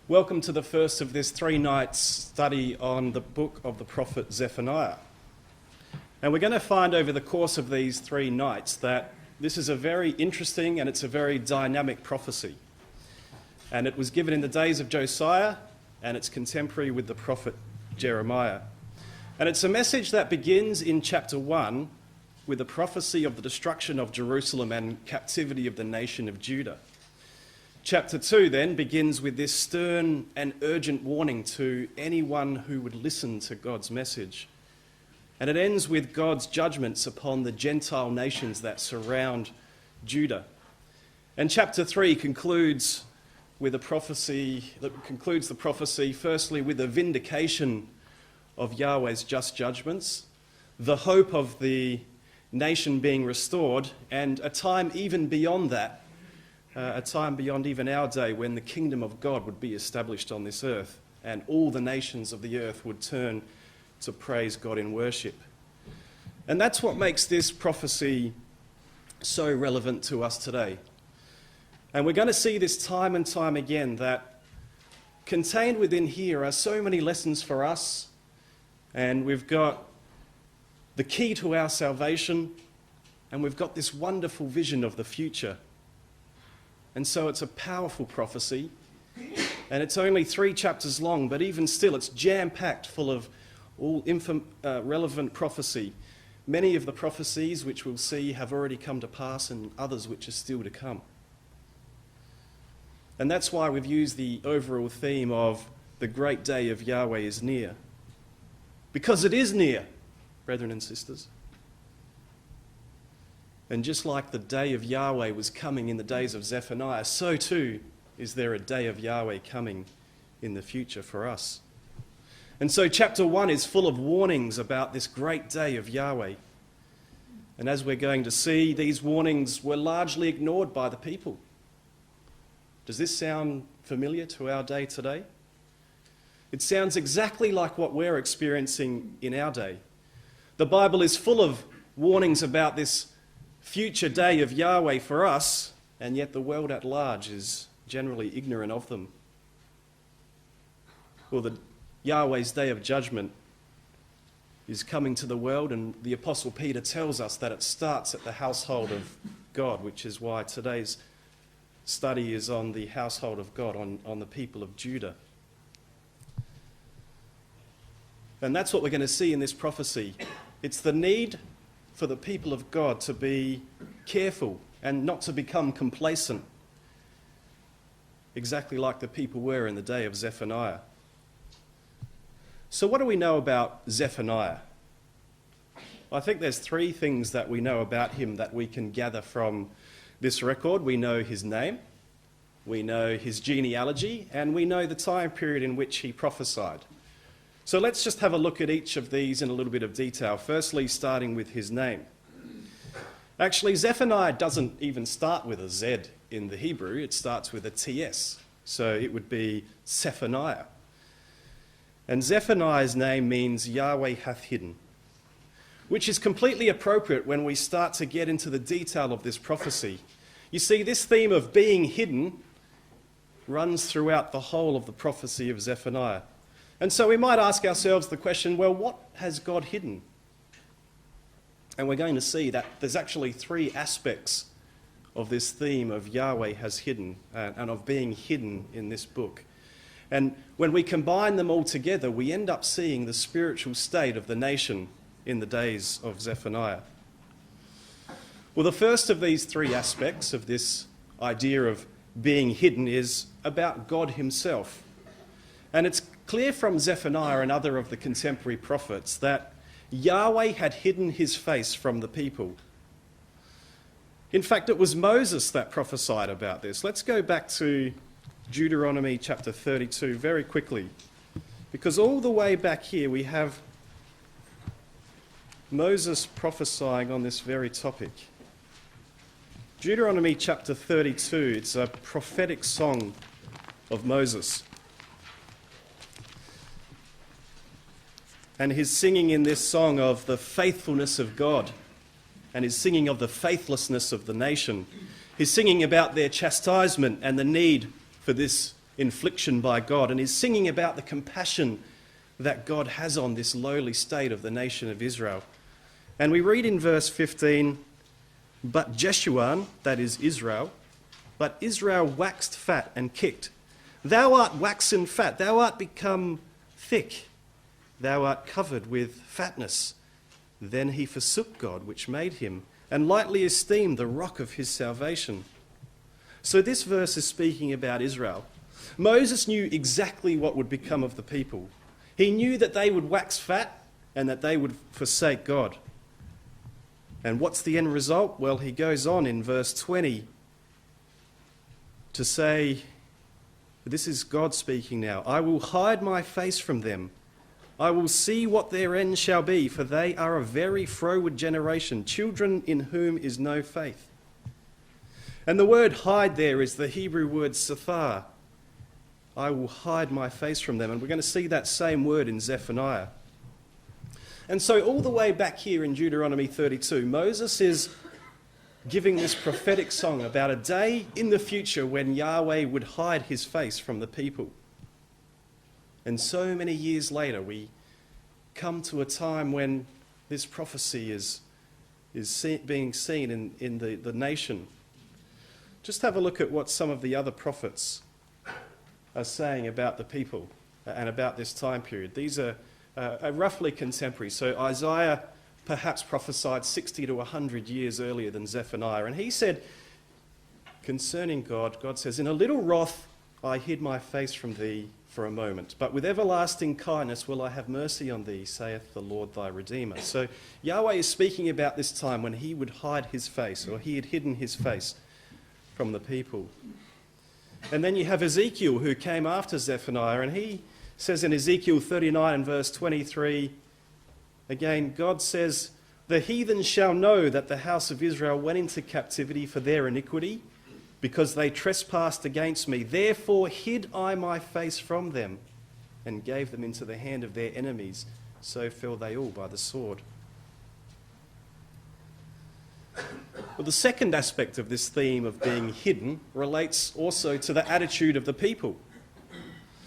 Welcome to the first of this 3-night study on the book of the prophet Zephaniah. And we're going to find over the course of these 3 nights that this is a very interesting and it's a very dynamic prophecy. And it was given in the days of Josiah and it's contemporary with the prophet Jeremiah. And it's a message that begins in chapter 1 with the prophecy of the destruction of Jerusalem and captivity of the nation of Judah. Chapter 2 then begins with this stern and urgent warning to anyone who would listen to God's message. And it ends with God's judgments upon the Gentile nations that surround Judah. And chapter 3 concludes with a prophecy that concludes the prophecy firstly with a vindication of Yahweh's just judgments, the hope of the nation being restored, and a time even beyond that, a time beyond even our day when the kingdom of God would be established on this earth and all the nations of the earth would turn to praise God in worship. And that's what makes this prophecy so relevant to us today. And we're going to see this time and time again that contained within here are so many lessons for us, and we've got the key to our salvation, and we've got this wonderful vision of the future. And so it's a powerful prophecy, and it's only 3 chapters long, but even still it's jam-packed full of all relevant prophecy. Many of the prophecies which we'll see have already come to pass and others which are still to come. And that's why we've used the overall theme of the great day of Yahweh is near. Because it is near, brethren and sisters. And just like the day of Yahweh was coming in the days of Zephaniah, so too is there a day of Yahweh coming in the future for us. And so chapter 1 is full of warnings about this great day of Yahweh. And as we're going to see, these warnings were largely ignored by the people. Does this sound familiar to our day today? It sounds exactly like what we're experiencing in our day. The Bible is full of warnings about this future day of Yahweh for us, and yet the world at large is generally ignorant of them. Well, the Yahweh's day of judgment is coming to the world, and the Apostle Peter tells us that it starts at the household of God, which is why today's study is on the household of God, on the people of Judah. And that's what we're going to see in this prophecy. It's the need for the people of God to be careful and not to become complacent, exactly like the people were in the day of Zephaniah. So what do we know about Zephaniah? I think there's 3 things that we know about him that we can gather from this record. We know his name, we know his genealogy, and we know the time period in which he prophesied. So let's just have a look at each of these in a little bit of detail. Firstly, starting with his name. Actually, Zephaniah doesn't even start with a Z in the Hebrew. It starts with a TS. So it would be Zephaniah. And Zephaniah's name means Yahweh hath hidden, which is completely appropriate when we start to get into the detail of this prophecy. You see, this theme of being hidden runs throughout the whole of the prophecy of Zephaniah. And so we might ask ourselves the question, well, what has God hidden? And we're going to see that there's actually 3 aspects of this theme of Yahweh has hidden and of being hidden in this book. And when we combine them all together, we end up seeing the spiritual state of the nation in the days of Zephaniah. Well, the first of these 3 aspects of this idea of being hidden is about God himself. And it's clear from Zephaniah and other of the contemporary prophets that Yahweh had hidden his face from the people. In fact, it was Moses that prophesied about this. Let's go back to Deuteronomy chapter 32 very quickly, because all the way back here we have Moses prophesying on this very topic. Deuteronomy chapter 32, it's a prophetic song of Moses. And his singing in this song of the faithfulness of God and his singing of the faithlessness of the nation. He's singing about their chastisement and the need for this infliction by God, and is singing about the compassion that God has on this lowly state of the nation of Israel. And we read in verse 15, "But Jeshurun," that is Israel, "but Israel waxed fat and kicked. Thou art waxen fat, thou art become thick, thou art covered with fatness. Then he forsook God which made him, and lightly esteemed the rock of his salvation." So this verse is speaking about Israel. Moses knew exactly what would become of the people. He knew that they would wax fat and that they would forsake God. And what's the end result? Well, he goes on in verse 20 to say, this is God speaking now, "I will hide my face from them. I will see what their end shall be, for they are a very froward generation, children in whom is no faith." And the word hide there is the Hebrew word sathar. I will hide my face from them. And we're going to see that same word in Zephaniah. And so all the way back here in Deuteronomy 32, Moses is giving this prophetic song about a day in the future when Yahweh would hide his face from the people. And so many years later, we come to a time when this prophecy is being seen in the nation. Just have a look at what some of the other prophets are saying about the people and about this time period. These are roughly contemporary. So Isaiah perhaps prophesied 60 to 100 years earlier than Zephaniah. And he said, concerning God, God says, "In a little wrath I hid my face from thee for a moment, but with everlasting kindness will I have mercy on thee, saith the Lord thy Redeemer." So Yahweh is speaking about this time when he would hide his face, or he had hidden his face from the people. And then you have Ezekiel, who came after Zephaniah, and he says in Ezekiel 39 and verse 23, again, God says, "The heathen shall know that the house of Israel went into captivity for their iniquity, because they trespassed against me. Therefore hid I my face from them, and gave them into the hand of their enemies. So fell they all by the sword." Well, the second aspect of this theme of being hidden relates also to the attitude of the people.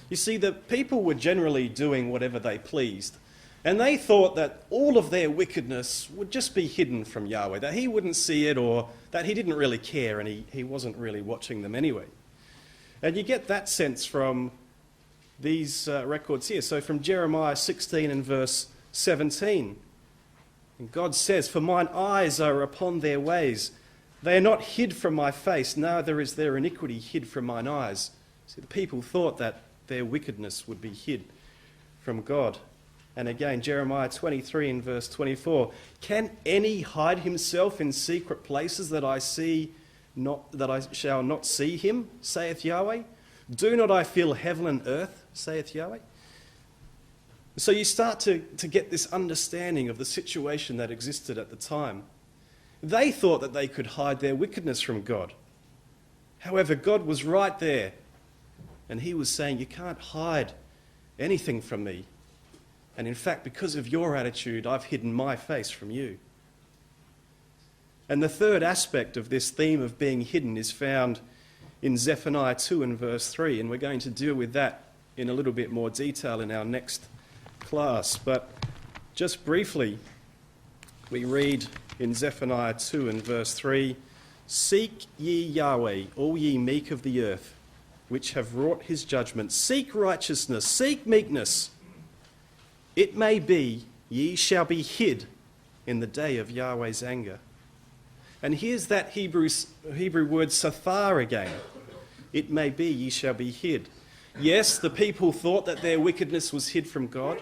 You see, the people were generally doing whatever they pleased, and they thought that all of their wickedness would just be hidden from Yahweh, that he wouldn't see it, or that he didn't really care and he wasn't really watching them anyway. And you get that sense from these records here. So from Jeremiah 16 and verse 17, and God says, "For mine eyes are upon their ways. They are not hid from my face, neither is their iniquity hid from mine eyes." See, the people thought that their wickedness would be hid from God. And again, Jeremiah 23 and verse 24, "Can any hide himself in secret places that I shall not see him, saith Yahweh? Do not I fill heaven and earth, saith Yahweh?" So you start to get this understanding of the situation that existed at the time. They thought that they could hide their wickedness from God. However, God was right there, and he was saying, "You can't hide anything from me. And in fact, because of your attitude, I've hidden my face from you." And the third aspect of this theme of being hidden is found in Zephaniah 2 and verse 3, and we're going to deal with that in a little bit more detail in our next class. But just briefly, we read in Zephaniah 2 and verse 3, "Seek ye Yahweh, all ye meek of the earth, which have wrought his judgment. Seek righteousness, seek meekness. It may be ye shall be hid in the day of Yahweh's anger." And here's that Hebrew word sathar again. It may be ye shall be hid. Yes, the people thought that their wickedness was hid from God.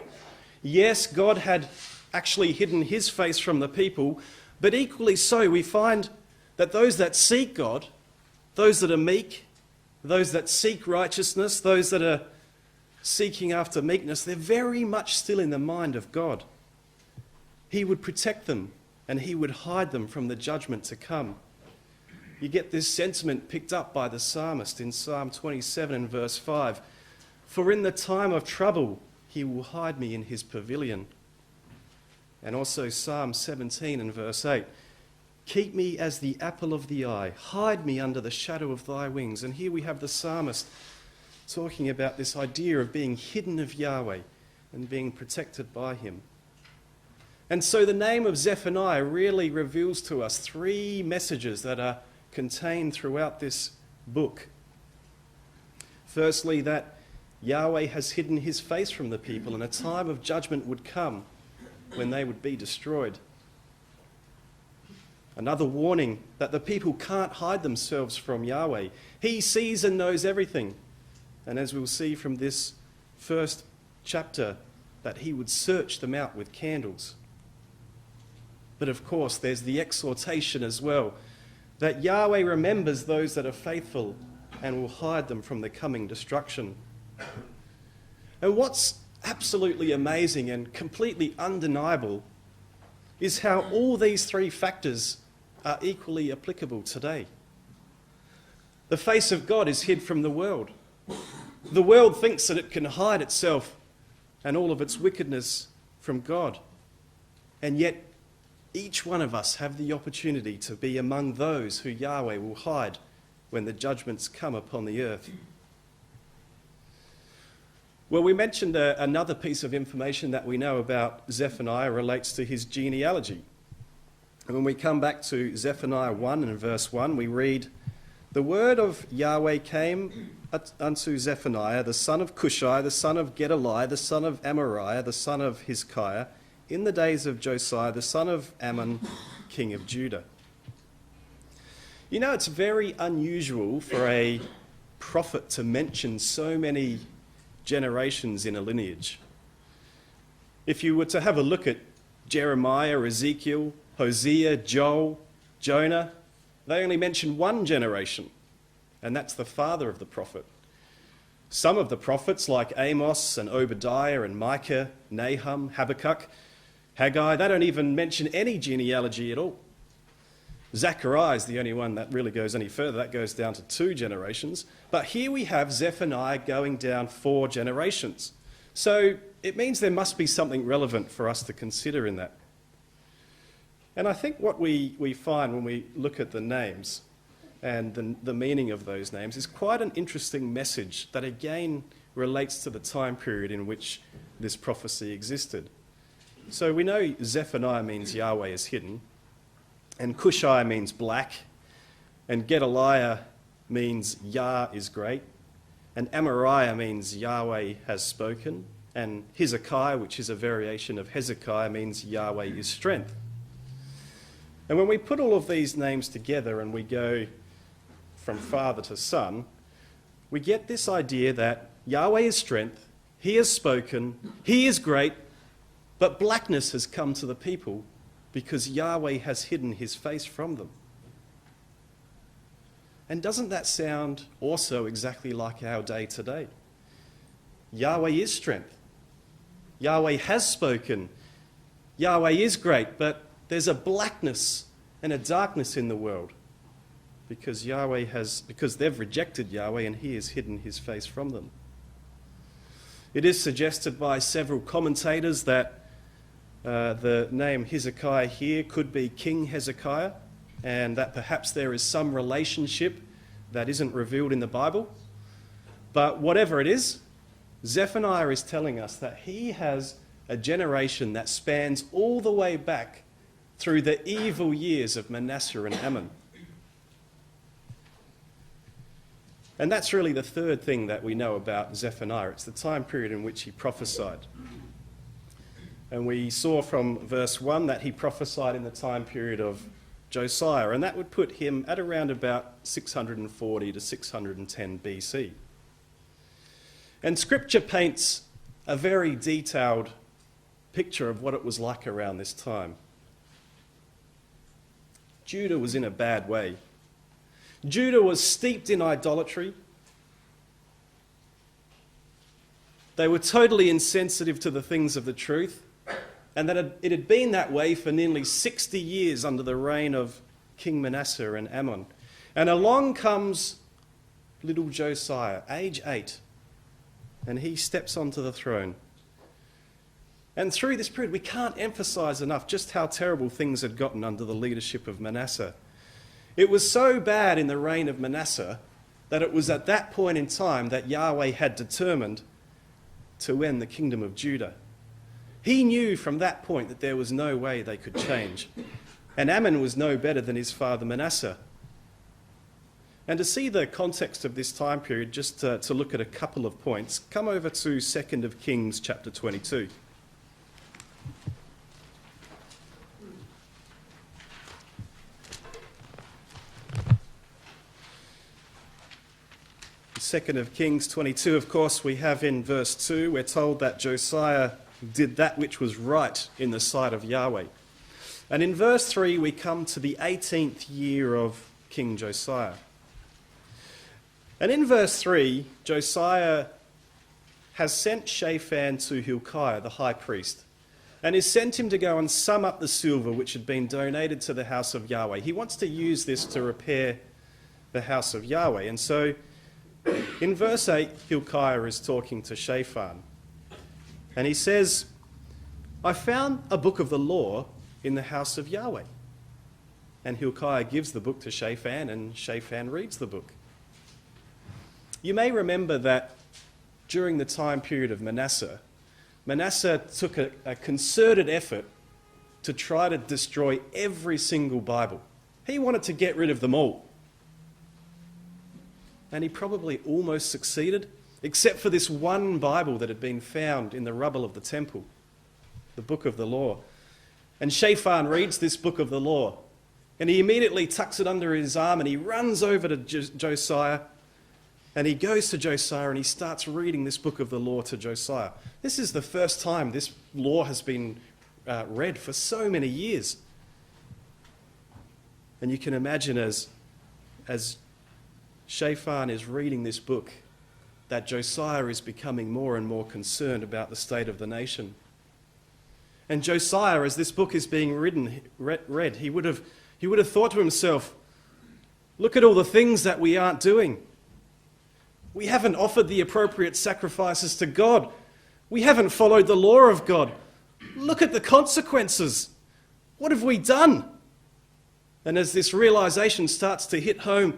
Yes, God had actually hidden his face from the people. But equally so, we find that those that seek God, those that are meek, those that seek righteousness, those that are seeking after meekness, they're very much still in the mind of God. He would protect them and he would hide them from the judgment to come. You get this sentiment picked up by the psalmist in Psalm 27 and verse 5. "For in the time of trouble he will hide me in his pavilion." And also Psalm 17 and verse 8. "Keep me as the apple of the eye, hide me under the shadow of thy wings." And here we have the psalmist talking about this idea of being hidden of Yahweh and being protected by him. And so the name of Zephaniah really reveals to us three messages that are contained throughout this book. Firstly, that Yahweh has hidden his face from the people, and a time of judgment would come when they would be destroyed. Another warning that the people can't hide themselves from Yahweh. He sees and knows everything. And as we'll see from this first chapter, that he would search them out with candles. But of course, there's the exhortation as well, that Yahweh remembers those that are faithful and will hide them from the coming destruction. And what's absolutely amazing and completely undeniable is how all these three factors are equally applicable today. The face of God is hid from the world. The world thinks that it can hide itself and all of its wickedness from God. And yet, each one of us have the opportunity to be among those who Yahweh will hide when the judgments come upon the earth. Well, we mentioned another piece of information that we know about Zephaniah relates to his genealogy. And when we come back to Zephaniah 1 and verse 1, we read, "The word of Yahweh came unto Zephaniah, the son of Cushai, the son of Gedaliah, the son of Amariah, the son of Hezekiah, in the days of Josiah, the son of Ammon, king of Judah." You know, it's very unusual for a prophet to mention so many generations in a lineage. If you were to have a look at Jeremiah, Ezekiel, Hosea, Joel, Jonah, they only mention one generation, and that's the father of the prophet. Some of the prophets, like Amos and Obadiah and Micah, Nahum, Habakkuk, Haggai, they don't even mention any genealogy at all. Zechariah is the only one that really goes any further. That goes down to 2 generations. But here we have Zephaniah going down 4 generations. So it means there must be something relevant for us to consider in that. And I think what we find when we look at the names and the meaning of those names is quite an interesting message that again relates to the time period in which this prophecy existed. So we know Zephaniah means Yahweh is hidden, and Cushai means black, and Gedaliah means Yah is great, and Amariah means Yahweh has spoken, and Hezekiah, which is a variation of Hezekiah, means Yahweh is strength. And when we put all of these names together and we go from father to son, we get this idea that Yahweh is strength, he has spoken, he is great, but blackness has come to the people because Yahweh has hidden his face from them. And doesn't that sound also exactly like our day today? Yahweh is strength. Yahweh has spoken. Yahweh is great, but there's a blackness and a darkness in the world because they've rejected Yahweh and he has hidden his face from them. It is suggested by several commentators that the name Hezekiah here could be King Hezekiah, and that perhaps there is some relationship that isn't revealed in the Bible. But whatever it is, Zephaniah is telling us that he has a generation that spans all the way back through the evil years of Manasseh and Ammon. And that's really the third thing that we know about Zephaniah. It's the time period in which he prophesied. And we saw from verse 1 that he prophesied in the time period of Josiah, and that would put him at around about 640 to 610 BC. And Scripture paints a very detailed picture of what it was like around this time. Judah was in a bad way. Judah was steeped in idolatry. They were totally insensitive to the things of the truth. And that it had been that way for nearly 60 years under the reign of King Manasseh and Ammon. And along comes little Josiah, age 8, and he steps onto the throne. And through this period, we can't emphasize enough just how terrible things had gotten under the leadership of Manasseh. It was so bad in the reign of Manasseh that it was at that point in time that Yahweh had determined to end the kingdom of Judah. He knew from that point that there was no way they could change. And Ammon was no better than his father Manasseh. And to see the context of this time period, just to look at a couple of points, come over to 2 Kings chapter 22. 2 Kings 22, of course, we have in verse 2, we're told that Josiah did that which was right in the sight of Yahweh. And in verse 3, we come to the 18th year of King Josiah. And in verse 3, Josiah has sent Shaphan to Hilkiah, the high priest, and has sent him to go and sum up the silver which had been donated to the house of Yahweh. He wants to use this to repair the house of Yahweh. And so in verse 8, Hilkiah is talking to Shaphan, and he says, I found a book of the law in the house of Yahweh. And Hilkiah gives the book to Shaphan, and Shaphan reads the book. You may remember that during the time period of Manasseh, Manasseh took a concerted effort to try to destroy every single Bible. He wanted to get rid of them all. And he probably almost succeeded, except for this one Bible that had been found in the rubble of the temple, the book of the law. And Shaphan reads this book of the law, and he immediately tucks it under his arm, and he runs over to Josiah, and he goes to Josiah, and he starts reading this book of the law to Josiah. This is the first time this law has been read for so many years. And you can imagine as Shaphan is reading this book, that Josiah is becoming more and more concerned about the state of the nation. And Josiah, as this book is being read, he would have thought to himself, look at all the things that we aren't doing. We haven't offered the appropriate sacrifices to God. We haven't followed the law of God. Look at the consequences. What have we done? And as this realization starts to hit home,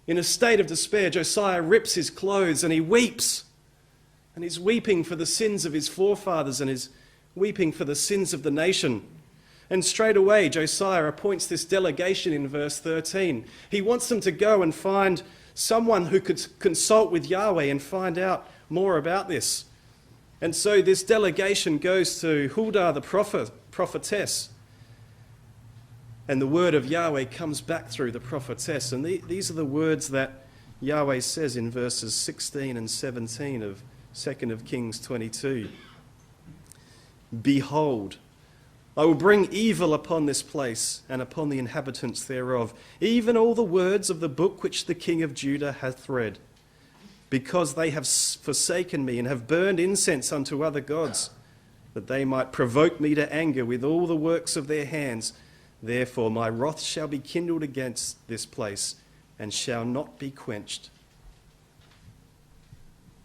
in a state of despair, Josiah rips his clothes and he weeps. And he's weeping for the sins of his forefathers and is weeping for the sins of the nation. And straight away, Josiah appoints this delegation in verse 13. He wants them to go and find someone who could consult with Yahweh and find out more about this. And so this delegation goes to Huldah the prophetess. And the word of Yahweh comes back through the prophetess. And these are the words that Yahweh says in verses 16 and 17 of 2 Kings 22. Behold, I will bring evil upon this place and upon the inhabitants thereof, even all the words of the book which the king of Judah hath read, because they have forsaken me and have burned incense unto other gods, that they might provoke me to anger with all the works of their hands. Therefore my wrath shall be kindled against this place and shall not be quenched.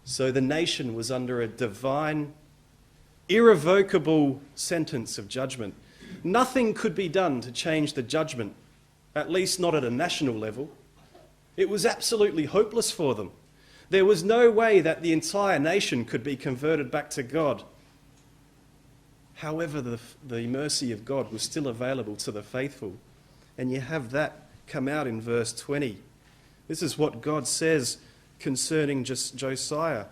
So the nation was under a divine, irrevocable sentence of judgment. Nothing could be done to change the judgment, at least not at a national level. It was absolutely hopeless for them. There was no way that the entire nation could be converted back to God. However, the mercy of God was still available to the faithful. And you have that come out in verse 20. This is what God says concerning Josiah.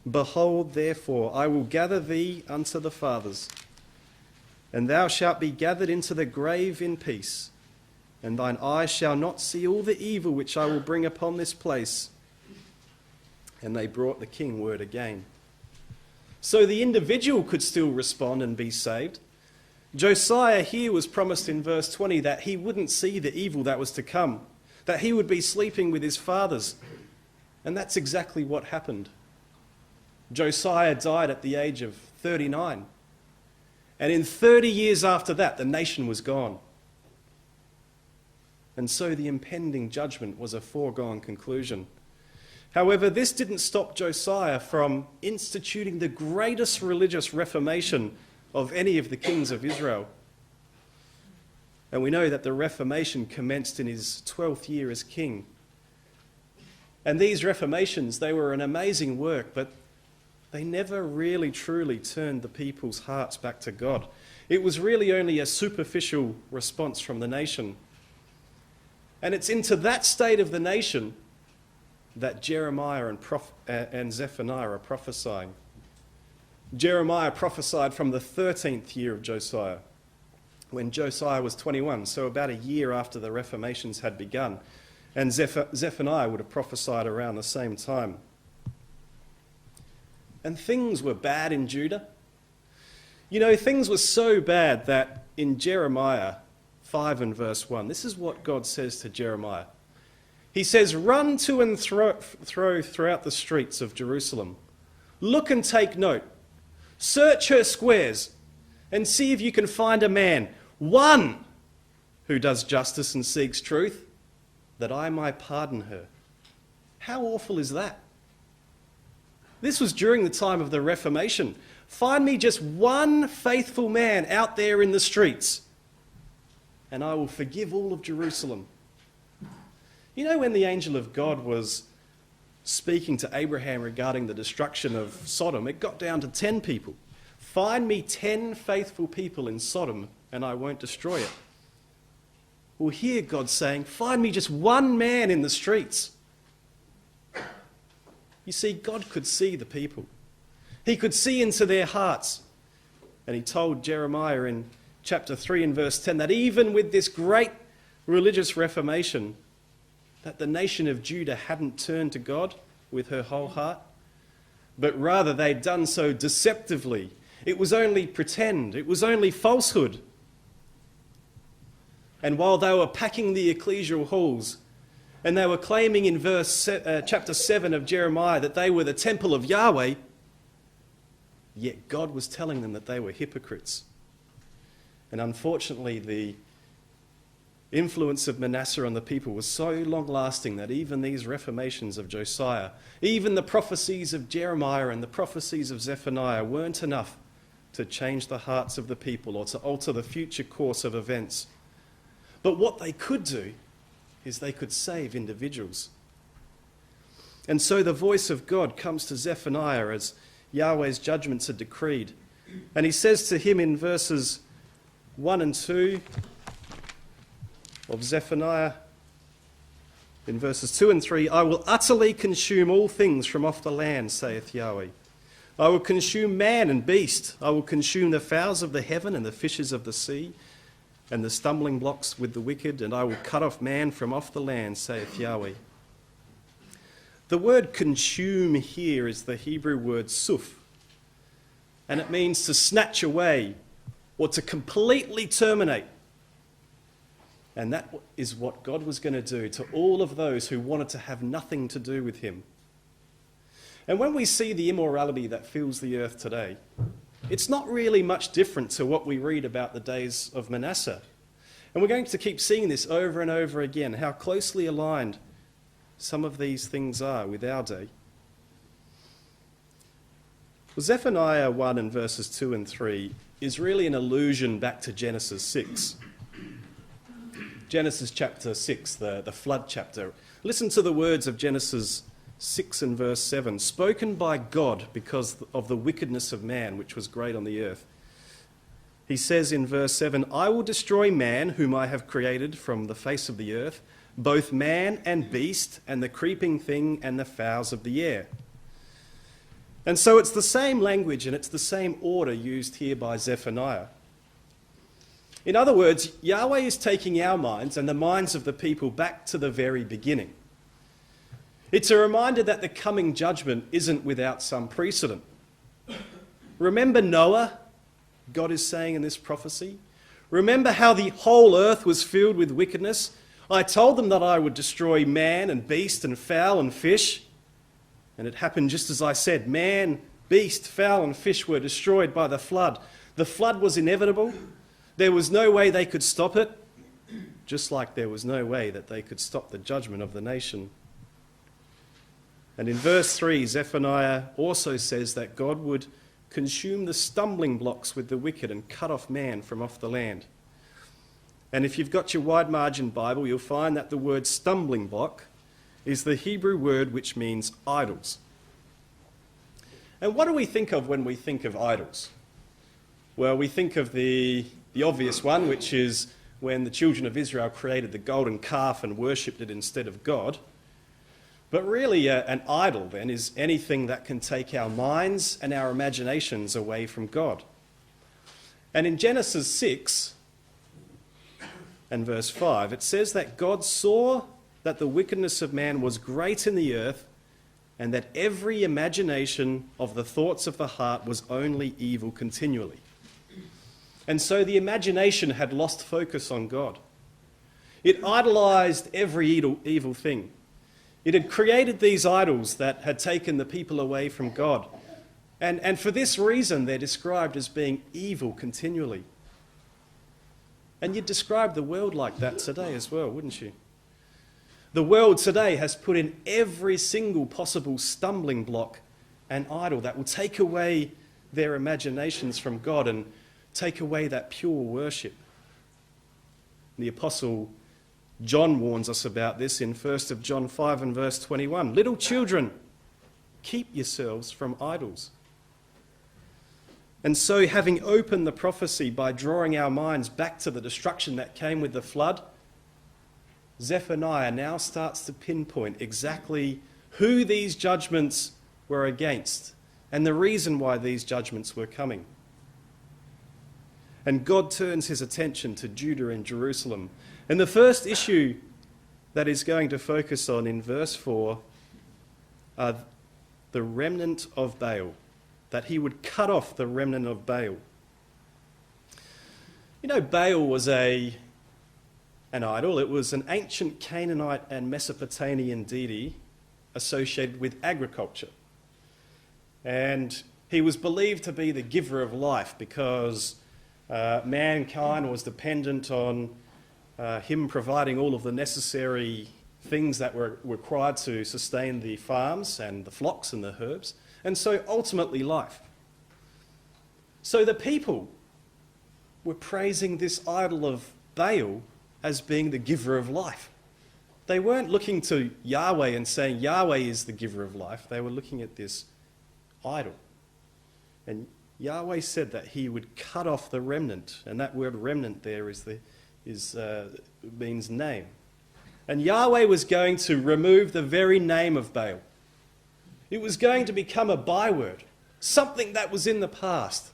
Behold, therefore, I will gather thee unto the fathers, and thou shalt be gathered into the grave in peace, and thine eyes shall not see all the evil which I will bring upon this place. And they brought the king word again. So the individual could still respond and be saved. Josiah here was promised in verse 20 that he wouldn't see the evil that was to come, that he would be sleeping with his fathers. And that's exactly what happened. Josiah died at the age of 39. And in 30 years after that, the nation was gone. And so the impending judgment was a foregone conclusion. However, this didn't stop Josiah from instituting the greatest religious reformation of any of the kings of Israel. And we know that the Reformation commenced in his 12th year as king. And these reformations, they were an amazing work, but they never really truly turned the people's hearts back to God. It was really only a superficial response from the nation. And it's into that state of the nation that Jeremiah and Zephaniah are prophesying. Jeremiah prophesied from the 13th year of Josiah, when Josiah was 21, so about a year after the reformations had begun. And Zephaniah would have prophesied around the same time. And things were bad in Judah. You know, things were so bad that in Jeremiah 5 and verse 1, this is what God says to Jeremiah. He says, "Run to and throw throughout the streets of Jerusalem. Look and take note. Search her squares and see if you can find a man, one, who does justice and seeks truth, that I might pardon her." How awful is that? This was during the time of the Reformation. Find me just one faithful man out there in the streets, and I will forgive all of Jerusalem. You know, when the angel of God was speaking to Abraham regarding the destruction of Sodom, it got down to 10 people. Find me 10 faithful people in Sodom, and I won't destroy it. Well, here God's saying, find me just one man in the streets. You see, God could see the people. He could see into their hearts. And he told Jeremiah in chapter 3 and verse 10 that even with this great religious reformation, that the nation of Judah hadn't turned to God with her whole heart, but rather they'd done so deceptively. It was only pretend. It was only falsehood. And while they were packing the ecclesial halls, and they were claiming in chapter 7 of Jeremiah that they were the temple of Yahweh, yet God was telling them that they were hypocrites. And unfortunately, the influence of Manasseh on the people was so long-lasting that even these reformations of Josiah, even the prophecies of Jeremiah and the prophecies of Zephaniah weren't enough to change the hearts of the people or to alter the future course of events. But what they could do is they could save individuals. And so the voice of God comes to Zephaniah as Yahweh's judgments are decreed. And he says to him in verses 1 and 2 of Zephaniah, in verses 2 and 3, "I will utterly consume all things from off the land, saith Yahweh. I will consume man and beast. I will consume the fowls of the heaven and the fishes of the sea, and the stumbling blocks with the wicked, and I will cut off man from off the land, saith Yahweh." The word consume here is the Hebrew word suf, and it means to snatch away or to completely terminate. And that is what God was going to do to all of those who wanted to have nothing to do with him. And when we see the immorality that fills the earth today, it's not really much different to what we read about the days of Manasseh. And we're going to keep seeing this over and over again, how closely aligned some of these things are with our day. Well, Zephaniah 1 and verses 2 and 3 is really an allusion back to Genesis 6. Genesis chapter 6, the flood chapter. Listen to the words of Genesis 6 and verse 7, "Spoken by God because of the wickedness of man, which was great on the earth." He says in verse 7, "I will destroy man whom I have created from the face of the earth, both man and beast, and the creeping thing and the fowls of the air." And so it's the same language and it's the same order used here by Zephaniah. In other words, Yahweh is taking our minds and the minds of the people back to the very beginning. It's a reminder that the coming judgment isn't without some precedent. Remember Noah, God is saying in this prophecy. Remember how the whole earth was filled with wickedness? I told them that I would destroy man and beast and fowl and fish. And it happened just as I said. Man, beast, fowl and fish were destroyed by the flood. The flood was inevitable. There was no way they could stop it, just like there was no way that they could stop the judgment of the nation. And in verse 3, Zephaniah also says that God would consume the stumbling blocks with the wicked and cut off man from off the land. And if you've got your wide margin Bible, you'll find that the word stumbling block is the Hebrew word which means idols. And what do we think of when we think of idols? Well, we think of the obvious one, which is when the children of Israel created the golden calf and worshipped it instead of God. But really, an idol then is anything that can take our minds and our imaginations away from God. And in Genesis 6 and verse 5, it says that God saw that the wickedness of man was great in the earth, and that every imagination of the thoughts of the heart was only evil continually. And so the imagination had lost focus on God. It idolized every evil thing. It had created these idols that had taken the people away from God. And for this reason, they're described as being evil continually. And you'd describe the world like that today as well, wouldn't you? The world today has put in every single possible stumbling block and idol that will take away their imaginations from God and take away that pure worship. The Apostle John warns us about this in 1 John 5 and verse 21. Little children, keep yourselves from idols. And so, having opened the prophecy by drawing our minds back to the destruction that came with the flood, Zephaniah now starts to pinpoint exactly who these judgments were against and the reason why these judgments were coming. And God turns his attention to Judah and Jerusalem. And the first issue that he's going to focus on in verse 4 are the remnant of Baal, that he would cut off the remnant of Baal. You know, Baal was an idol. It was an ancient Canaanite and Mesopotamian deity associated with agriculture. And he was believed to be the giver of life because mankind was dependent on him providing all of the necessary things that were required to sustain the farms and the flocks and the herbs, and so ultimately life. So the people were praising this idol of Baal as being the giver of life. They weren't looking to Yahweh and saying Yahweh is the giver of life. They were looking at this idol. And Yahweh said that he would cut off the remnant, and that word remnant there means name. And Yahweh was going to remove the very name of Baal. It was going to become a byword, something that was in the past.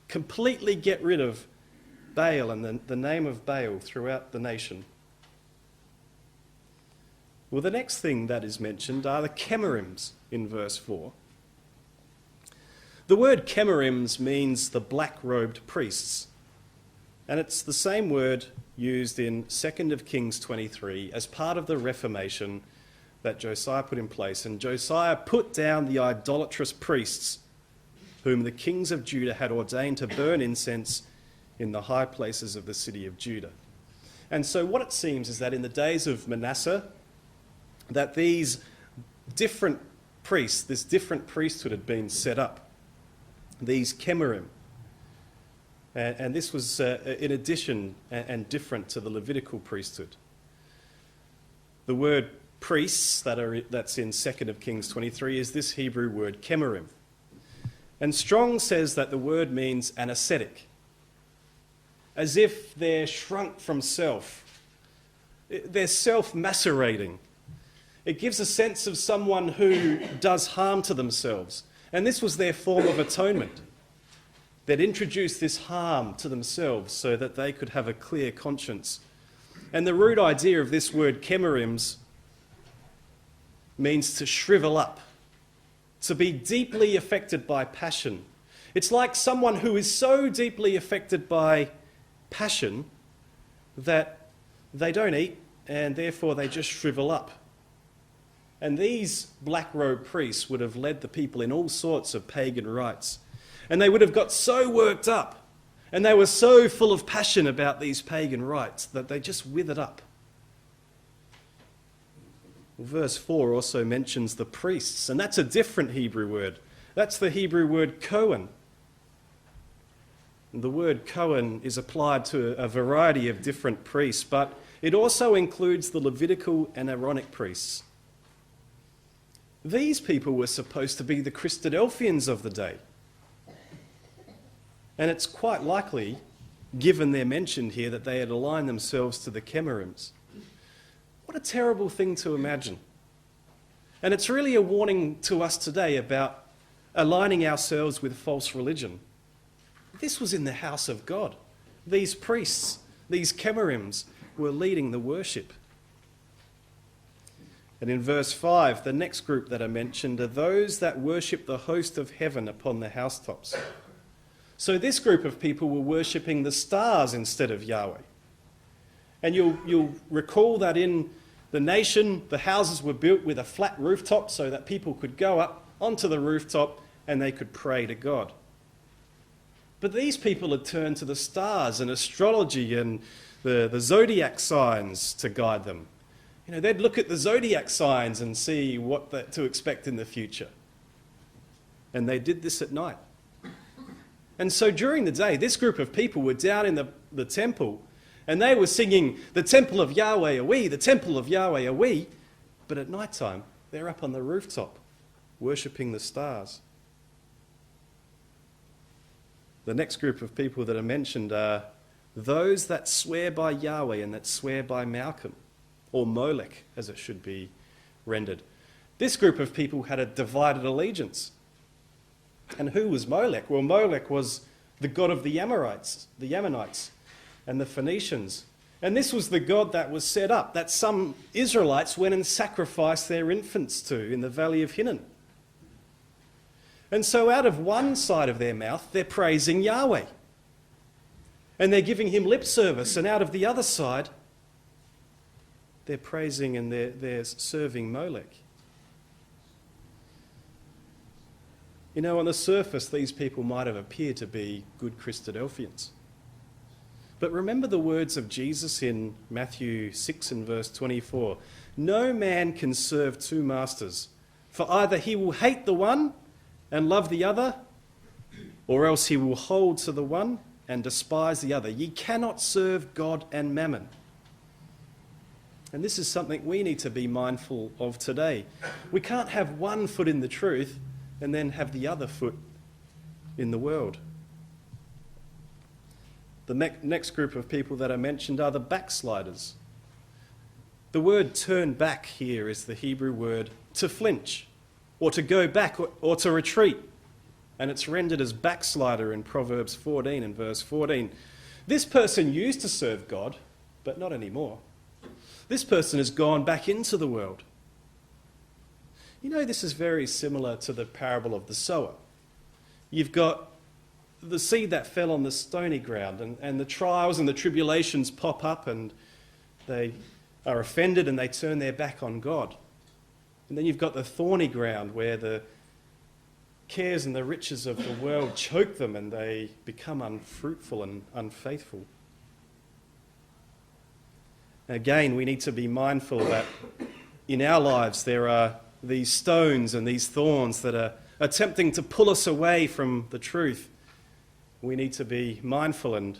Completely get rid of Baal and the name of Baal throughout the nation. Well, the next thing that is mentioned are the chemarims in verse 4. The word chemarims means the black-robed priests, and it's the same word used in 2 Kings 23 as part of the Reformation that Josiah put in place. And Josiah put down the idolatrous priests whom the kings of Judah had ordained to burn incense in the high places of the city of Judah. And so what it seems is that in the days of Manasseh, that these different priests, this different priesthood had been set up, these chemarim. And this was in addition and different to the Levitical priesthood. The word priests that's in 2 Kings 23 is this Hebrew word chemarim. And Strong says that the word means an ascetic, as if they're shrunk from self. They're self-macerating. It gives a sense of someone who does harm to themselves. And this was their form of atonement. They'd introduced this harm to themselves so that they could have a clear conscience. And the root idea of this word chemarims means to shrivel up, to be deeply affected by passion. It's like someone who is so deeply affected by passion that they don't eat and therefore they just shrivel up. And these black-robed priests would have led the people in all sorts of pagan rites. And they would have got so worked up and they were so full of passion about these pagan rites that they just withered up. Verse 4 also mentions the priests, and that's a different Hebrew word. That's the Hebrew word Cohen. And the word Cohen is applied to a variety of different priests, but it also includes the Levitical and Aaronic priests. These people were supposed to be the Christadelphians of the day. And it's quite likely, given they're mentioned here, that they had aligned themselves to the Chemerims. What a terrible thing to imagine. And it's really a warning to us today about aligning ourselves with false religion. This was in the house of God. These priests, these Chemerims, were leading the worship. And in verse 5, the next group that are mentioned are those that worship the host of heaven upon the housetops. So this group of people were worshipping the stars instead of Yahweh. And you'll recall that in the nation, the houses were built with a flat rooftop so that people could go up onto the rooftop and they could pray to God. But these people had turned to the stars and astrology and the zodiac signs to guide them. You know, they'd look at the zodiac signs and see what to expect in the future. And they did this at night. And so during the day, this group of people were down in the temple and they were singing, "The temple of Yahweh are we, the temple of Yahweh are we." But at night time, they're up on the rooftop, worshipping the stars. The next group of people that are mentioned are those that swear by Yahweh and that swear by Malcolm, or Molech, as it should be rendered. This group of people had a divided allegiance. And who was Molech? Well, Molech was the god of the Ammonites, and the Phoenicians. And this was the god that was set up, that some Israelites went and sacrificed their infants to in the valley of Hinnom. And so out of one side of their mouth, they're praising Yahweh. And they're giving him lip service. And out of the other side, they're praising and they're serving Molech. You know, on the surface, these people might have appeared to be good Christadelphians. But remember the words of Jesus in Matthew 6 and verse 24. "No man can serve two masters, for either he will hate the one and love the other, or else he will hold to the one and despise the other. Ye cannot serve God and mammon." And this is something we need to be mindful of today. We can't have one foot in the truth and then have the other foot in the world. The next group of people that are mentioned are the backsliders. The word turn back here is the Hebrew word to flinch, or to go back, or to retreat. And it's rendered as backslider in Proverbs 14 and verse 14. This person used to serve God, but not anymore. This person has gone back into the world. You know, this is very similar to the parable of the sower. You've got the seed that fell on the stony ground, and the trials and the tribulations pop up and they are offended and they turn their back on God. And then you've got the thorny ground where the cares and the riches of the world choke them and they become unfruitful and unfaithful. Again, we need to be mindful that in our lives there are these stones and these thorns that are attempting to pull us away from the truth. We need to be mindful and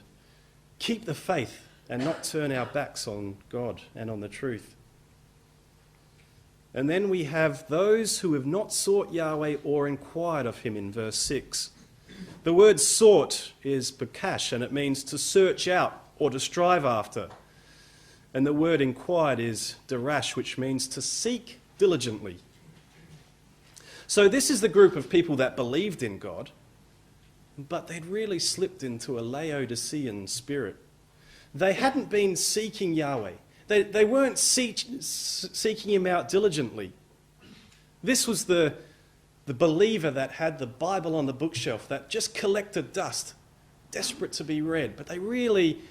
keep the faith and not turn our backs on God and on the truth. And then we have those who have not sought Yahweh or inquired of him in verse 6. The word sought is bakash, and it means to search out or to strive after. And the word inquired is darash, which means to seek diligently. So this is the group of people that believed in God, but they'd really slipped into a Laodicean spirit. They hadn't been seeking Yahweh. They weren't seeking him out diligently. This was the believer that had the Bible on the bookshelf, that just collected dust, desperate to be read. But they really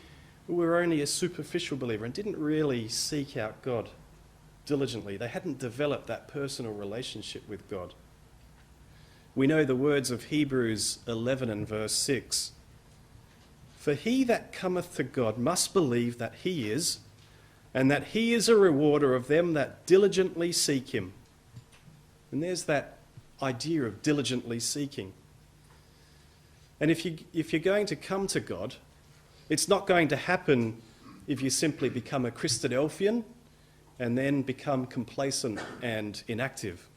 were only a superficial believer and didn't really seek out God diligently. They hadn't developed that personal relationship with God. We know the words of Hebrews 11 and verse 6. "For he that cometh to God must believe that he is, and that he is a rewarder of them that diligently seek him." And there's that idea of diligently seeking. And if you're going to come to God, it's not going to happen if you simply become a Christadelphian and then become complacent and inactive.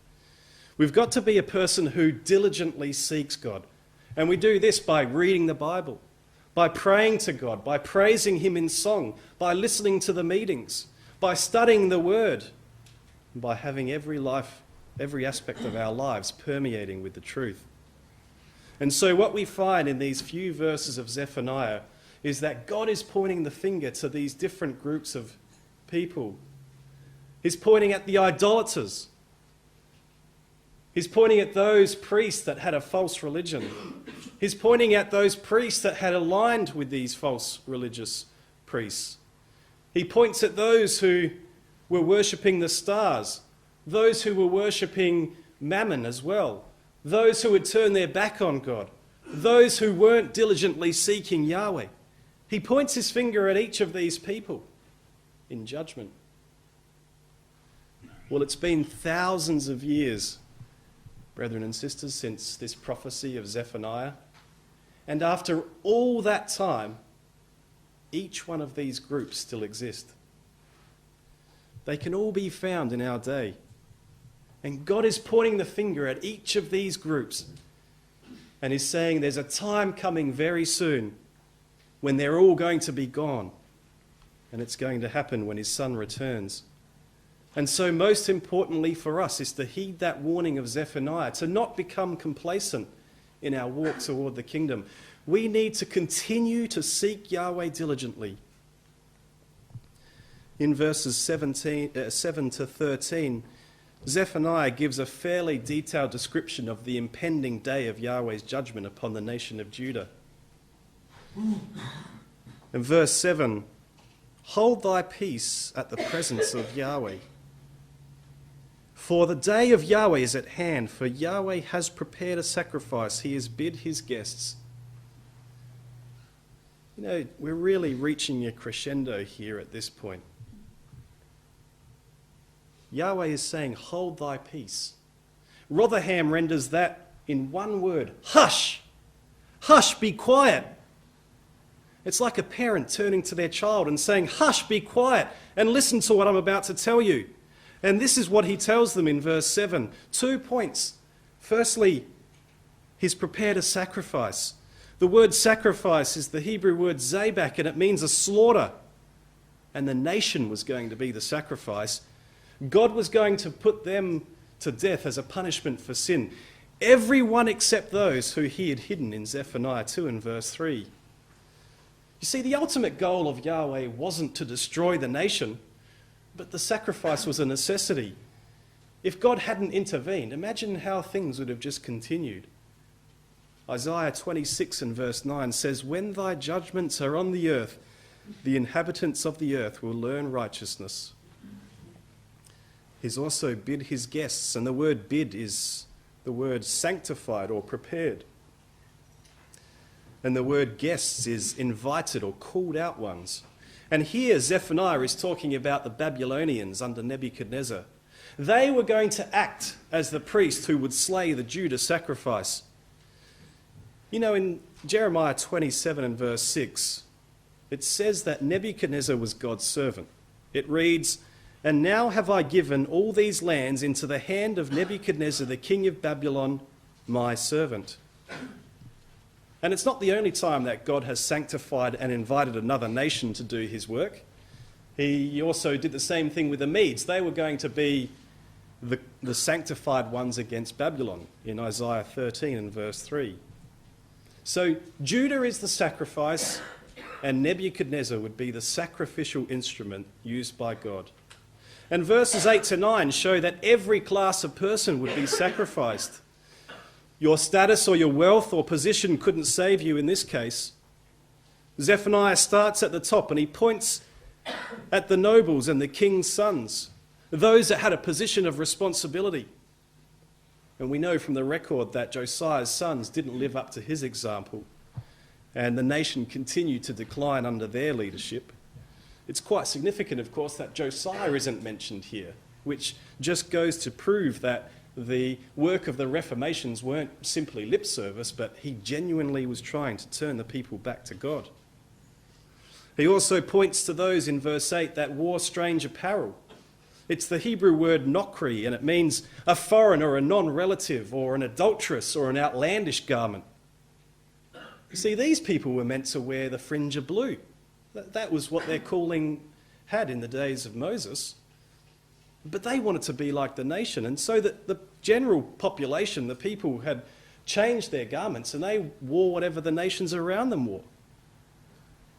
We've got to be a person who diligently seeks God. And we do this by reading the Bible, by praying to God, by praising him in song, by listening to the meetings, by studying the Word, and by having every aspect of our lives permeating with the truth. And so what we find in these few verses of Zephaniah is that God is pointing the finger to these different groups of people. He's pointing at the idolaters. He's pointing at those priests that had a false religion. He's pointing at those priests that had aligned with these false religious priests. He points at those who were worshipping the stars, those who were worshipping mammon as well, those who had turned their back on God, those who weren't diligently seeking Yahweh. He points his finger at each of these people in judgment. Well, it's been thousands of years, brethren and sisters, since this prophecy of Zephaniah. And after all that time, each one of these groups still exist. They can all be found in our day. And God is pointing the finger at each of these groups and is saying there's a time coming very soon when they're all going to be gone. And it's going to happen when his Son returns. And so most importantly for us is to heed that warning of Zephaniah, to not become complacent in our walk toward the kingdom. We need to continue to seek Yahweh diligently. In verses 7 to 13, Zephaniah gives a fairly detailed description of the impending day of Yahweh's judgment upon the nation of Judah. In verse 7, "Hold thy peace at the presence of Yahweh. For the day of Yahweh is at hand, for Yahweh has prepared a sacrifice. He has bid his guests." You know, we're really reaching a crescendo here at this point. Yahweh is saying, hold thy peace. Rotherham renders that in one word, hush. Hush, be quiet. It's like a parent turning to their child and saying, hush, be quiet, and listen to what I'm about to tell you. And this is what he tells them in verse 7. 2 points. Firstly, he's prepared a sacrifice. The word sacrifice is the Hebrew word zabak, and it means a slaughter. And the nation was going to be the sacrifice. God was going to put them to death as a punishment for sin. Everyone except those who he had hidden in Zephaniah 2 and verse 3. You see, the ultimate goal of Yahweh wasn't to destroy the nation, but the sacrifice was a necessity. If God hadn't intervened, imagine how things would have just continued. Isaiah 26 and verse 9 says, "When thy judgments are on the earth, the inhabitants of the earth will learn righteousness." He's also bid his guests, and the word bid is the word sanctified or prepared. And the word guests is invited or called out ones. And here Zephaniah is talking about the Babylonians under Nebuchadnezzar. They were going to act as the priest who would slay the Judah sacrifice. You know, in Jeremiah 27 and verse 6, it says that Nebuchadnezzar was God's servant. It reads, "And now have I given all these lands into the hand of Nebuchadnezzar, the king of Babylon, my servant." And it's not the only time that God has sanctified and invited another nation to do his work. He also did the same thing with the Medes. They were going to be the sanctified ones against Babylon in Isaiah 13 and verse 3. So Judah is the sacrifice, and Nebuchadnezzar would be the sacrificial instrument used by God. And verses 8 to 9 show that every class of person would be sacrificed. Your status or your wealth or position couldn't save you in this case. Zephaniah starts at the top and he points at the nobles and the king's sons, those that had a position of responsibility. And we know from the record that Josiah's sons didn't live up to his example, and the nation continued to decline under their leadership. It's quite significant, of course, that Josiah isn't mentioned here, which just goes to prove that the work of the Reformations weren't simply lip service, but he genuinely was trying to turn the people back to God. He also points to those in verse 8 that wore strange apparel. It's the Hebrew word nokri, and it means a foreign or a non-relative or an adulterous or an outlandish garment. You see, these people were meant to wear the fringe of blue. That was what their calling had in the days of Moses. But they wanted to be like the nation, and so that the general population, the people, had changed their garments and they wore whatever the nations around them wore.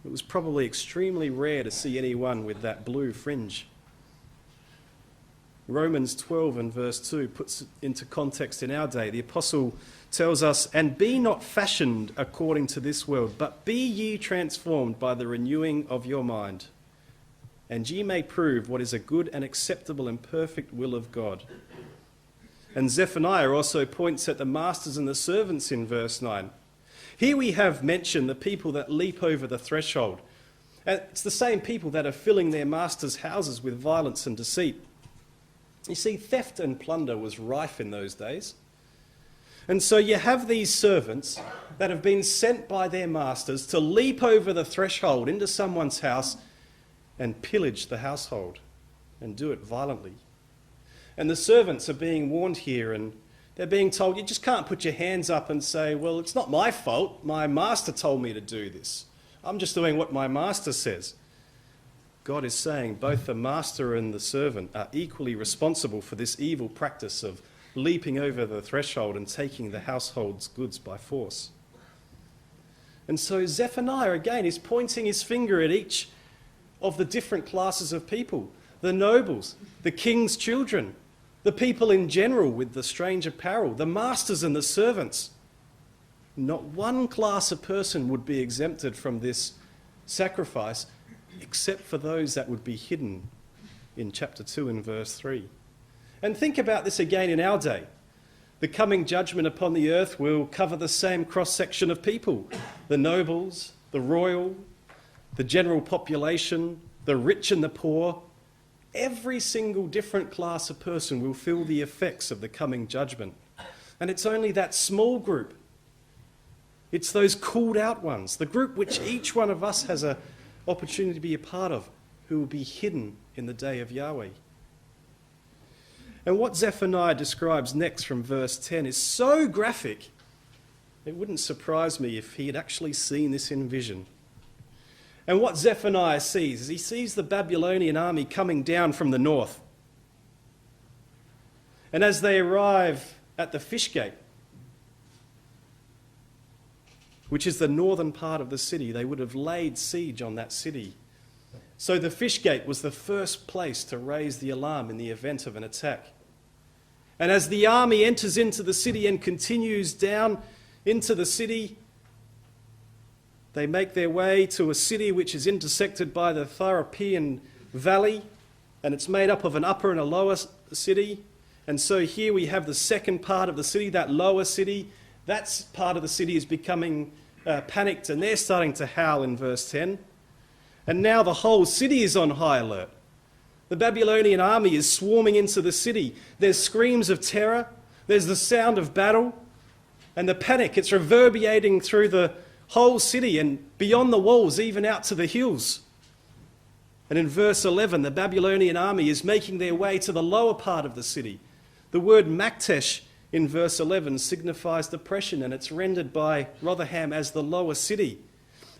It was probably extremely rare to see anyone with that blue fringe. Romans 12 and verse 2 puts it into context in our day. The apostle tells us, "And be not fashioned according to this world, but be ye transformed by the renewing of your mind, and ye may prove what is a good and acceptable and perfect will of God." And Zephaniah also points at the masters and the servants in verse 9. Here we have mentioned the people that leap over the threshold. And it's the same people that are filling their masters' houses with violence and deceit. You see, theft and plunder was rife in those days. And so you have these servants that have been sent by their masters to leap over the threshold into someone's house and pillage the household and do it violently. And the servants are being warned here, and they're being told, you just can't put your hands up and say, well, it's not my fault. My master told me to do this. I'm just doing what my master says. God is saying both the master and the servant are equally responsible for this evil practice of leaping over the threshold and taking the household's goods by force. And so Zephaniah, again, is pointing his finger at each of the different classes of people, the nobles, the king's children, the people in general with the strange apparel, the masters and the servants. Not one class of person would be exempted from this sacrifice, except for those that would be hidden in chapter 2 and verse 3. And think about this again in our day. The coming judgment upon the earth will cover the same cross-section of people, the nobles, the royal, the general population, the rich and the poor. Every single different class of person will feel the effects of the coming judgment. And it's only that small group. It's those called out ones, the group which each one of us has an opportunity to be a part of, who will be hidden in the day of Yahweh. And what Zephaniah describes next from verse 10 is so graphic, it wouldn't surprise me if he had actually seen this in vision. And what Zephaniah sees is he sees the Babylonian army coming down from the north. And as they arrive at the fish gate, which is the northern part of the city, they would have laid siege on that city. So the fish gate was the first place to raise the alarm in the event of an attack. And as the army enters into the city and continues down into the city, they make their way to a city which is intersected by the Christadelphian Valley, and it's made up of an upper and a lower city. And so here we have the second part of the city, that lower city. That part of the city is becoming panicked, and they're starting to howl in verse 10. And now the whole city is on high alert. The Babylonian army is swarming into the city. There's screams of terror. There's the sound of battle. And the panic, it's reverberating through the whole city and beyond the walls, even out to the hills. And in verse 11, the Babylonian army is making their way to the lower part of the city. The word Maktesh in verse 11 signifies depression, and it's rendered by Rotherham as the lower city.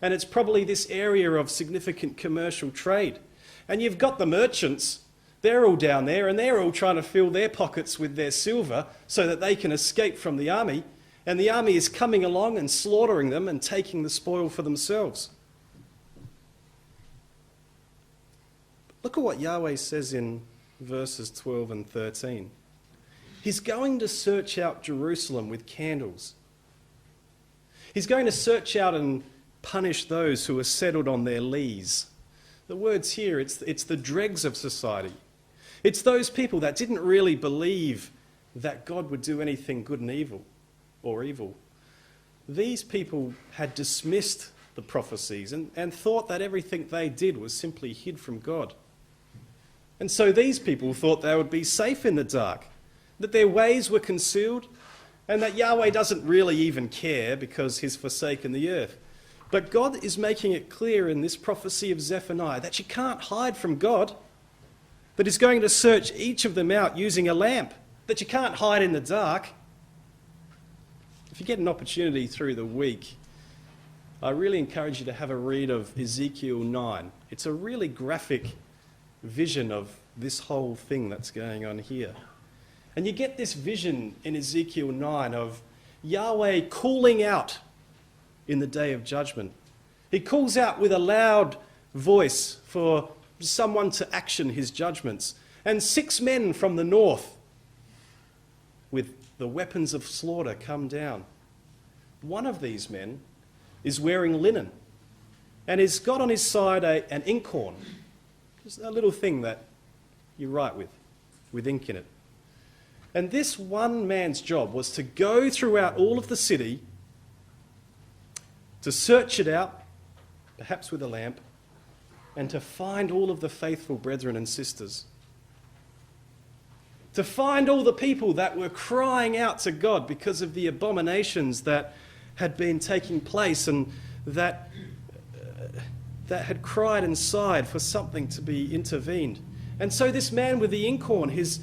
And it's probably this area of significant commercial trade. And you've got the merchants, they're all down there, and they're all trying to fill their pockets with their silver so that they can escape from the army. And the army is coming along and slaughtering them and taking the spoil for themselves. Look at what Yahweh says in verses 12 and 13. He's going to search out Jerusalem with candles. He's going to search out and punish those who are settled on their lees. The words here, it's the dregs of society. It's those people that didn't really believe that God would do anything good and evil. Or evil. These people had dismissed the prophecies and thought that everything they did was simply hid from God. And so these people thought they would be safe in the dark, that their ways were concealed, and that Yahweh doesn't really even care because he's forsaken the earth. But God is making it clear in this prophecy of Zephaniah that you can't hide from God. that is going to search each of them out using a lamp that you can't hide in the dark. If you get an opportunity through the week, I really encourage you to have a read of Ezekiel 9. It's a really graphic vision of this whole thing that's going on here. And you get this vision in Ezekiel 9 of Yahweh calling out in the day of judgment. He calls out with a loud voice for someone to action his judgments. And 6 men from the north with the weapons of slaughter come down. One of these men is wearing linen and has got on his side an inkhorn. Just a little thing that you write with ink in it. And this one man's job was to go throughout all of the city, to search it out, perhaps with a lamp, and to find all of the faithful brethren and sisters. To find all the people that were crying out to God because of the abominations that had been taking place and that had cried and sighed for something to be intervened. And so this man with the inkhorn, he's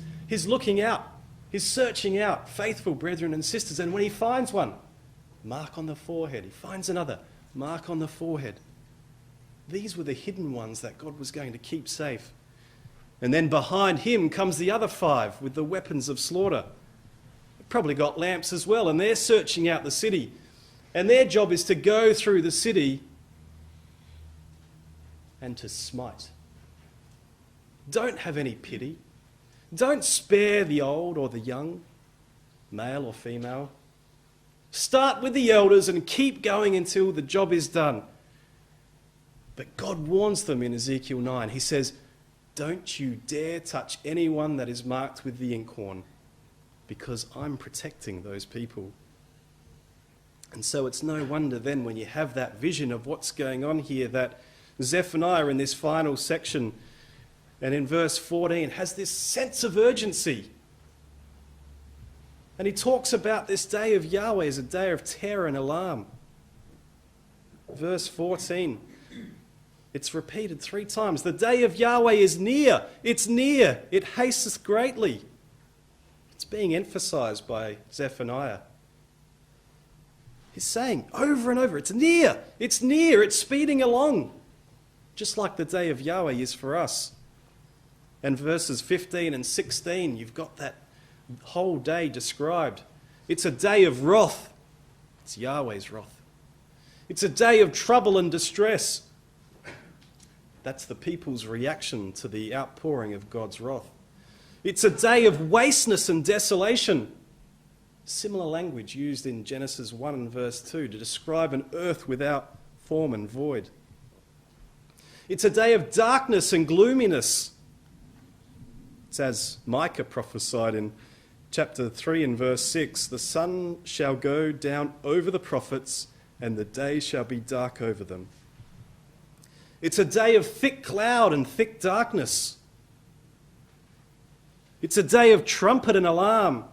looking out, he's searching out faithful brethren and sisters, and when he finds one, mark on the forehead. He finds another, mark on the forehead. These were the hidden ones that God was going to keep safe. And then behind him comes the other 5 with the weapons of slaughter. They've probably got lamps as well, and they're searching out the city. And their job is to go through the city and to smite. Don't have any pity. Don't spare the old or the young, male or female. Start with the elders and keep going until the job is done. But God warns them in Ezekiel 9. He says, don't you dare touch anyone that is marked with the inkhorn, because I'm protecting those people. And so it's no wonder then when you have that vision of what's going on here that Zephaniah in this final section and in verse 14 has this sense of urgency. And he talks about this day of Yahweh as a day of terror and alarm. Verse 14, it's repeated 3 times. The day of Yahweh is near. It's near. It hasteth greatly. It's being emphasized by Zephaniah. He's saying over and over, it's near. It's near. It's speeding along. Just like the day of Yahweh is for us. And verses 15 and 16, you've got that whole day described. It's a day of wrath. It's Yahweh's wrath. It's a day of trouble and distress. That's the people's reaction to the outpouring of God's wrath. It's a day of wasteness and desolation. Similar language used in Genesis 1 and verse 2 to describe an earth without form and void. It's a day of darkness and gloominess. It's as Micah prophesied in chapter 3 and verse 6, the sun shall go down over the prophets, and the day shall be dark over them. It's a day of thick cloud and thick darkness. It's a day of trumpet and alarm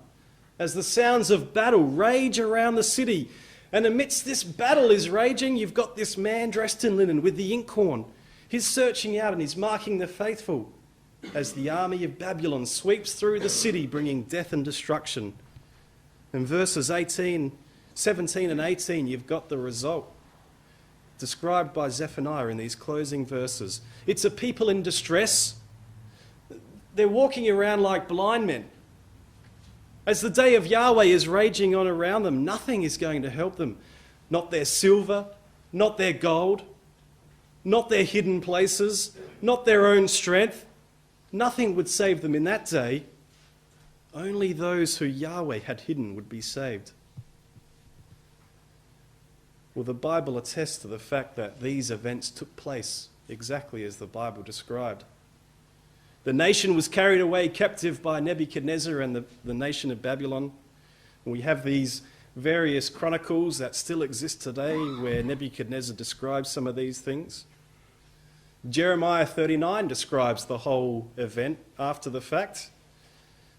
as the sounds of battle rage around the city. And amidst this battle is raging, you've got this man dressed in linen with the inkhorn. He's searching out and he's marking the faithful as the army of Babylon sweeps through the city, bringing death and destruction. In verses 17 and 18, you've got the result described by Zephaniah in these closing verses. It's a people in distress. They're walking around like blind men. As the day of Yahweh is raging on around them, nothing is going to help them. Not their silver, not their gold, not their hidden places, not their own strength. Nothing would save them in that day. Only those who Yahweh had hidden would be saved. Well, the Bible attests to the fact that these events took place exactly as the Bible described. The nation was carried away captive by Nebuchadnezzar and the nation of Babylon. We have these various chronicles that still exist today where Nebuchadnezzar describes some of these things. Jeremiah 39 describes the whole event after the fact.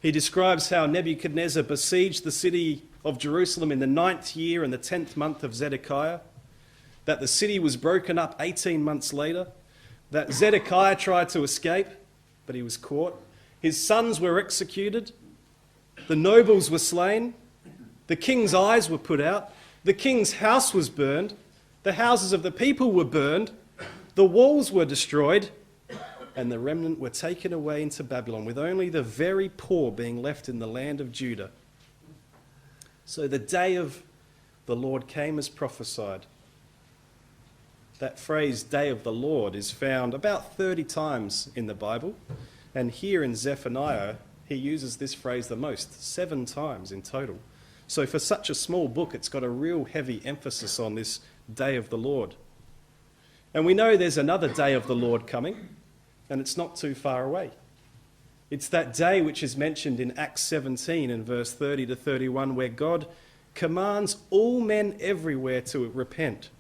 He describes how Nebuchadnezzar besieged the city of Jerusalem in the 9th year and the 10th month of Zedekiah, that the city was broken up 18 months later, that Zedekiah tried to escape, but he was caught. His sons were executed. The nobles were slain. The king's eyes were put out. The king's house was burned. The houses of the people were burned. The walls were destroyed. And the remnant were taken away into Babylon, with only the very poor being left in the land of Judah. So the day of the Lord came as prophesied. That phrase, day of the Lord, is found about 30 times in the Bible. And here in Zephaniah, he uses this phrase the most, 7 times in total. So for such a small book, it's got a real heavy emphasis on this day of the Lord. And we know there's another day of the Lord coming, and it's not too far away. It's that day which is mentioned in Acts 17 in verse 30 to 31, where God commands all men everywhere to repent,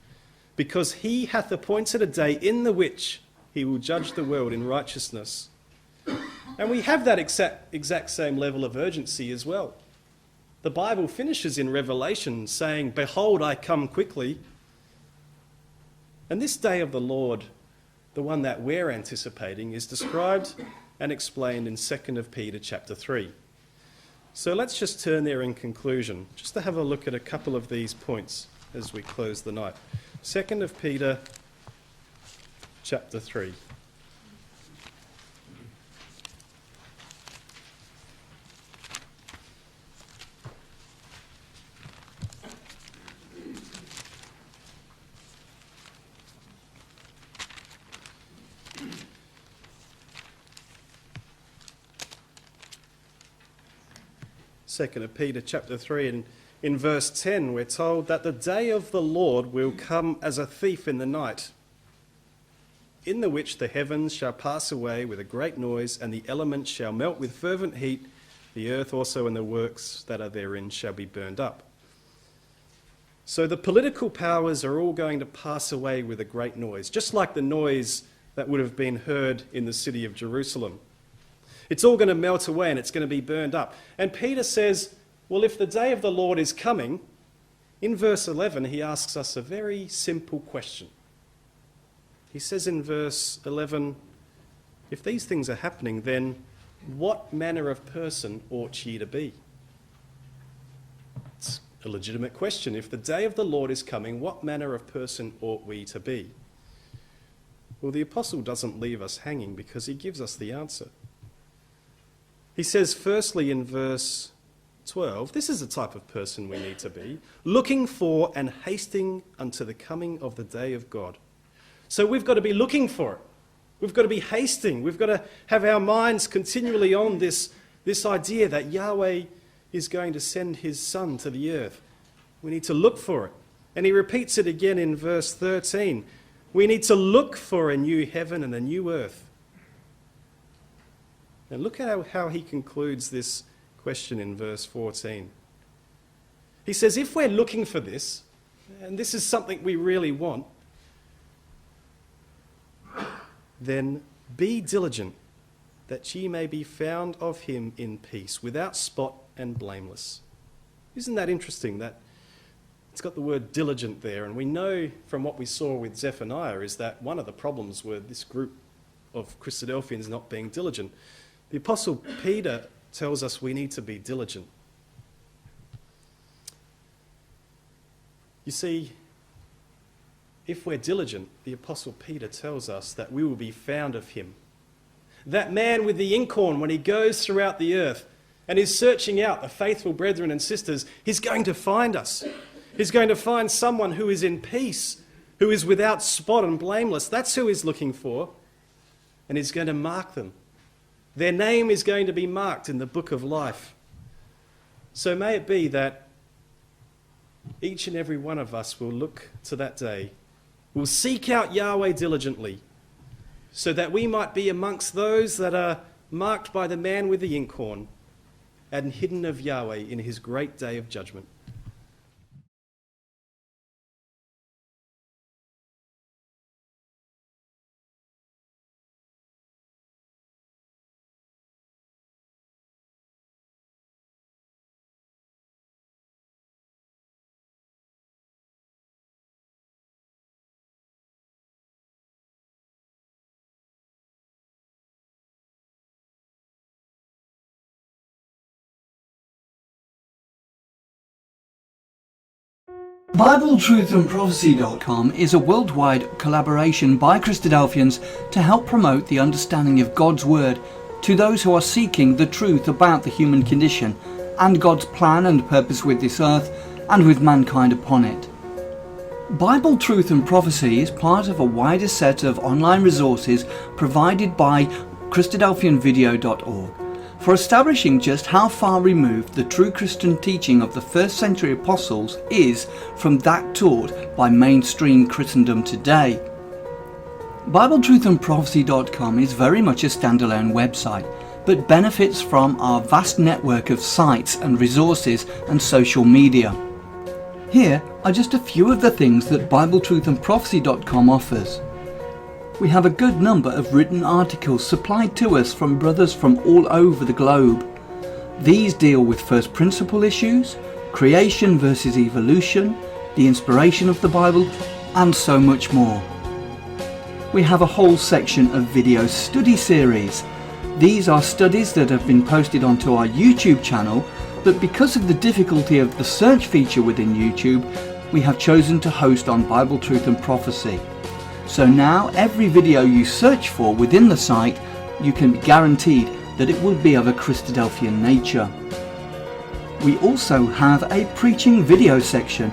because he hath appointed a day in the which he will judge the world in righteousness. And we have that exact same level of urgency as well. The Bible finishes in Revelation saying, "Behold, I come quickly." And this day of the Lord, the one that we're anticipating, is described and explained in 2 Peter chapter 3. So let's just turn there in conclusion, just to have a look at a couple of these points as we close the night. 2 Peter chapter 3. Second of Peter chapter 3, and in verse 10 we're told that the day of the Lord will come as a thief in the night, in the which the heavens shall pass away with a great noise, and the elements shall melt with fervent heat, the earth also and the works that are therein shall be burned up. So the political powers are all going to pass away with a great noise, just like the noise that would have been heard in the city of Jerusalem. It's all going to melt away and it's going to be burned up. And Peter says, well, if the day of the Lord is coming, in verse 11, he asks us a very simple question. He says in verse 11, if these things are happening, then what manner of person ought ye to be? It's a legitimate question. If the day of the Lord is coming, what manner of person ought we to be? Well, the apostle doesn't leave us hanging because he gives us the answer. He says, firstly, in verse 12, this is the type of person we need to be, looking for and hasting unto the coming of the day of God. So we've got to be looking for it. We've got to be hasting. We've got to have our minds continually on this idea that Yahweh is going to send his Son to the earth. We need to look for it. And he repeats it again in verse 13. We need to look for a new heaven and a new earth. And look at how he concludes this question in verse 14. He says, if we're looking for this, and this is something we really want, then be diligent, that ye may be found of him in peace, without spot and blameless. Isn't that interesting that it's got the word diligent there? And we know from what we saw with Zephaniah is that one of the problems were this group of Christadelphians not being diligent. The Apostle Peter tells us we need to be diligent. You see, if we're diligent, the Apostle Peter tells us that we will be found of him. That man with the inkhorn, when he goes throughout the earth and is searching out the faithful brethren and sisters, he's going to find us. He's going to find someone who is in peace, who is without spot and blameless. That's who he's looking for. And he's going to mark them. Their name is going to be marked in the book of life. So may it be that each and every one of us will look to that day, will seek out Yahweh diligently, so that we might be amongst those that are marked by the man with the inkhorn and hidden of Yahweh in his great day of judgment. BibleTruthAndProphecy.com is a worldwide collaboration by Christadelphians to help promote the understanding of God's Word to those who are seeking the truth about the human condition and God's plan and purpose with this earth and with mankind upon it. Bible Truth and Prophecy is part of a wider set of online resources provided by Christadelphianvideo.org for establishing just how far removed the true Christian teaching of the first century apostles is from that taught by mainstream Christendom today. BibleTruthAndProphecy.com is very much a standalone website, but benefits from our vast network of sites and resources and social media. Here are just a few of the things that BibleTruthAndProphecy.com offers. We have a good number of written articles supplied to us from brothers from all over the globe. These deal with first principle issues, creation versus evolution, the inspiration of the Bible, and so much more. We have a whole section of video study series. These are studies that have been posted onto our YouTube channel, but because of the difficulty of the search feature within YouTube, we have chosen to host on Bible Truth and Prophecy. So now every video you search for within the site, you can be guaranteed that it will be of a Christadelphian nature. We also have a preaching video section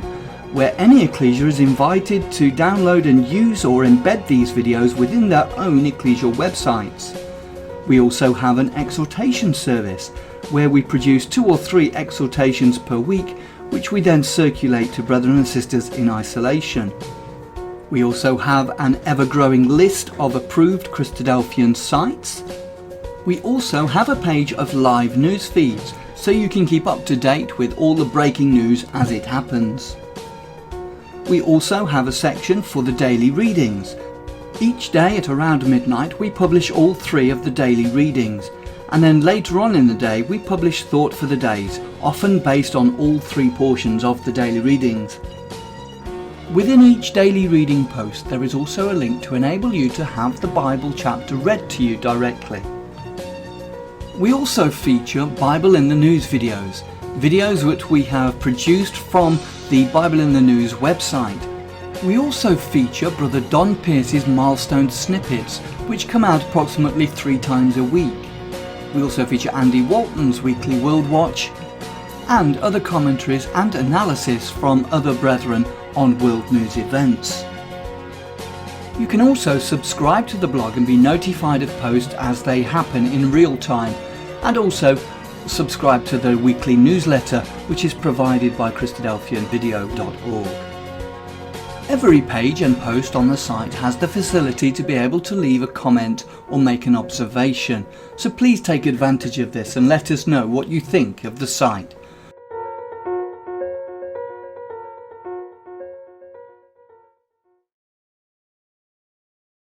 where any ecclesia is invited to download and use or embed these videos within their own ecclesial websites. We also have an exhortation service where we produce 2 or 3 exhortations per week, which we then circulate to brethren and sisters in isolation. We also have an ever-growing list of approved Christadelphian sites. We also have a page of live news feeds, so you can keep up to date with all the breaking news as it happens. We also have a section for the daily readings. Each day at around midnight we publish all 3 of the daily readings, and then later on in the day we publish thought for the days, often based on all 3 portions of the daily readings. Within each daily reading post there is also a link to enable you to have the Bible chapter read to you directly. We also feature Bible in the News videos which we have produced from the Bible in the News website. We also feature Brother Don Pierce's milestone snippets, which come out approximately 3 times a week. We also feature Andy Walton's weekly World Watch and other commentaries and analysis from other brethren on world news events. You can also subscribe to the blog and be notified of posts as they happen in real time, and also subscribe to the weekly newsletter which is provided by Christadelphianvideo.org. Every page and post on the site has the facility to be able to leave a comment or make an observation, so please take advantage of this and let us know what you think of the site.